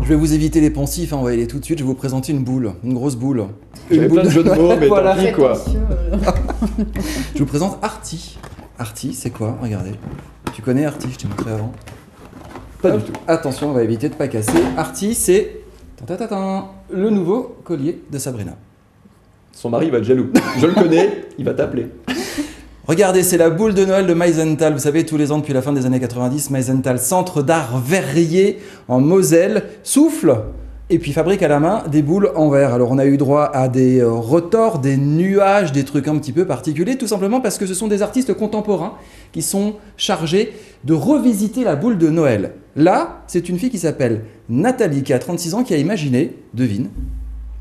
Je vais vous éviter les poncifs, hein, on va y aller tout de suite. Je vais vous présenter une boule, une grosse boule. J'avais plein de jeux de mots, mais voilà. tant pis, quoi. Je vous présente Arty. Arty, c'est quoi? Regardez. Tu connais Arty, je t'ai montré avant. Pas du tout. Attention, on va éviter de pas casser. Arty, c'est le nouveau collier de Sabrina. Son mari va être jaloux. Je le connais, il va t'appeler. Regardez, c'est la boule de Noël de Meisenthal. Vous savez, tous les ans depuis la fin des années 90, Meisenthal, centre d'art verrier en Moselle, souffle et puis fabrique à la main des boules en verre. Alors on a eu droit à des retors, des nuages, des trucs un petit peu particuliers, tout simplement parce que ce sont des artistes contemporains qui sont chargés de revisiter la boule de Noël. Là, c'est une fille qui s'appelle Nathalie, qui a 36 ans, qui a imaginé, devine,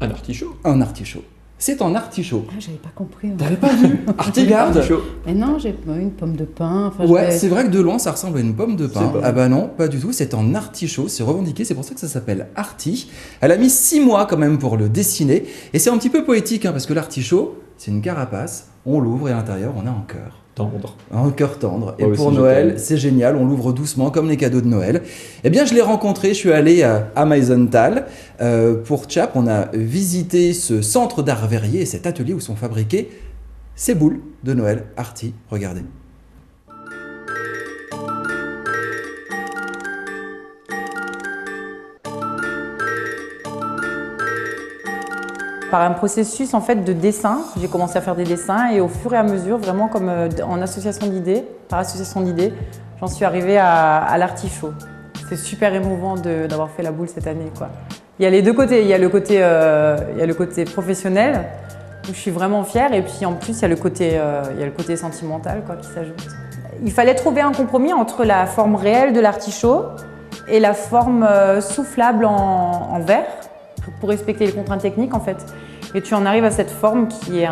Un artichaut. un artichaut. C'est en artichaut. Ah, j'avais pas compris. T'avais pas vu? Regarde. Mais non, j'ai une pomme de pin. Enfin, Ouais, c'est vrai que de loin, ça ressemble à une pomme de pin. C'est pas. Ah bah non, pas du tout. C'est en artichaut, c'est revendiqué. C'est pour ça que ça s'appelle Arty. Elle a mis 6 mois quand même pour le dessiner. Et c'est un petit peu poétique, hein, parce que l'artichaut, c'est une carapace. On l'ouvre et à l'intérieur, on a un cœur. Tendre. Un cœur tendre. Et Oh, pour si, Noël, j'aime. c'est génial. On l'ouvre doucement, comme les cadeaux de Noël. Eh bien, je l'ai rencontré. Je suis allé à Meisenthal. Pour Chap, on a visité ce centre d'art verrier et cet atelier où sont fabriquées ces boules de Noël Arty. Regardez. Par un processus en fait de dessin, j'ai commencé à faire des dessins et au fur et à mesure, vraiment comme en association d'idées, par association d'idées, j'en suis arrivée à l'artichaut. C'est super émouvant d'avoir fait la boule cette année, quoi. Il y a les deux côtés, il y a le côté professionnel où je suis vraiment fière et puis en plus il y a le côté sentimental, quoi, qui s'ajoute. Il fallait trouver un compromis entre la forme réelle de l'artichaut et la forme soufflable en verre, pour respecter les contraintes techniques en fait. Et tu en arrives à cette forme qui est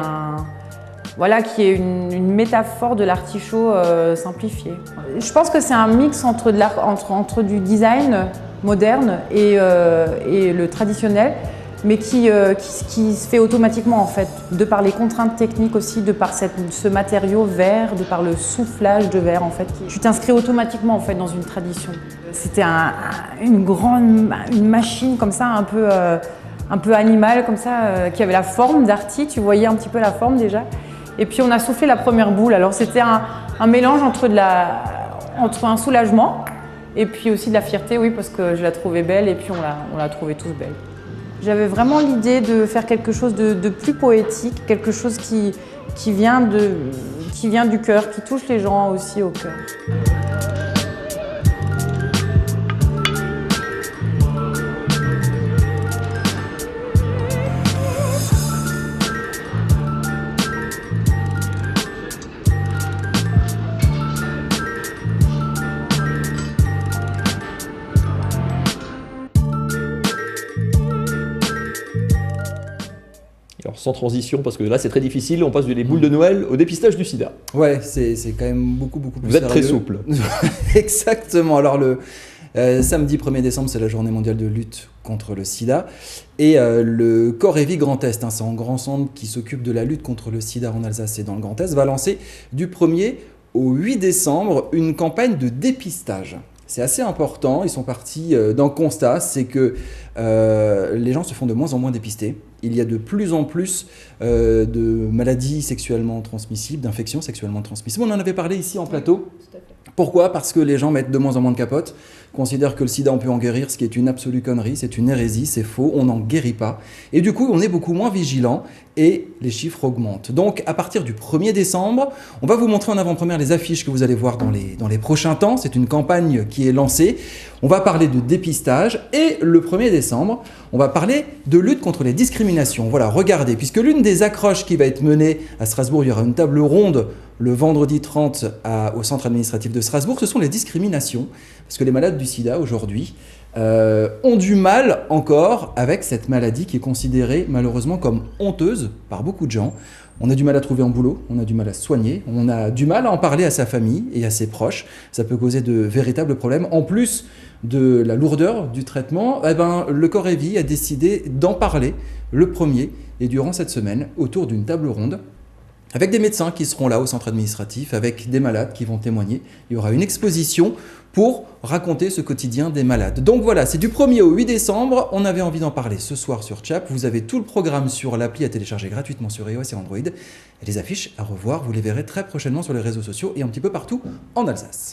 une métaphore de l'artichaut simplifié. Je pense que c'est un mix entre du design moderne et le traditionnel, mais qui se fait automatiquement en fait, de par les contraintes techniques aussi, de par ce matériau vert, de par le soufflage de verre en fait. Tu t'inscris automatiquement en fait dans une tradition. C'était une machine comme ça, un peu animale comme ça, qui avait la forme d'Arty, tu voyais un petit peu la forme déjà. Et puis on a soufflé la première boule, alors c'était un mélange entre un soulagement et puis aussi de la fierté, oui, parce que je la trouvais belle et puis on l'a trouvée tous belle. J'avais vraiment l'idée de faire quelque chose de plus poétique, quelque chose qui vient du cœur, qui touche les gens aussi au cœur. Alors sans transition, parce que là c'est très difficile, on passe des boules de Noël au dépistage du sida. Ouais, c'est quand même beaucoup plus Vous êtes très sérieux. souple. Exactement. Alors le samedi 1er décembre, c'est la journée mondiale de lutte contre le sida. Et le Corps-et-Vie Grand Est, hein, c'est un grand centre qui s'occupe de la lutte contre le sida en Alsace et dans le Grand Est, va lancer du 1er au 8 décembre une campagne de dépistage. C'est assez important, ils sont partis d'un constat, c'est que les gens se font de moins en moins dépister. Il y a de plus en plus de maladies sexuellement transmissibles, d'infections sexuellement transmissibles. On en avait parlé ici en plateau. Pourquoi? Parce que les gens mettent de moins en moins de capotes, considèrent que le sida on peut en guérir, ce qui est une absolue connerie, c'est une hérésie, c'est faux, on n'en guérit pas. Et du coup, on est beaucoup moins vigilant et les chiffres augmentent. Donc, à partir du 1er décembre, on va vous montrer en avant-première les affiches que vous allez voir dans les prochains temps. C'est une campagne qui est lancée. On va parler de dépistage et le 1er décembre, on va parler de lutte contre les discriminations. Voilà, regardez, puisque l'une des accroches qui va être menée à Strasbourg, il y aura une table ronde le vendredi 30 au centre administratif de Strasbourg, ce sont les discriminations. Parce que les malades du sida aujourd'hui ont du mal encore avec cette maladie qui est considérée malheureusement comme honteuse par beaucoup de gens. On a du mal à trouver un boulot, on a du mal à se soigner, on a du mal à en parler à sa famille et à ses proches. Ça peut causer de véritables problèmes. En plus de la lourdeur du traitement, le Corps-et-Vie a décidé d'en parler le 1er et durant cette semaine autour d'une table ronde avec des médecins qui seront là au centre administratif, avec des malades qui vont témoigner. Il y aura une exposition pour raconter ce quotidien des malades. Donc voilà, c'est du 1er au 8 décembre. On avait envie d'en parler ce soir sur Chap. Vous avez tout le programme sur l'appli à télécharger gratuitement sur iOS et Android. Et les affiches à revoir, vous les verrez très prochainement sur les réseaux sociaux et un petit peu partout en Alsace.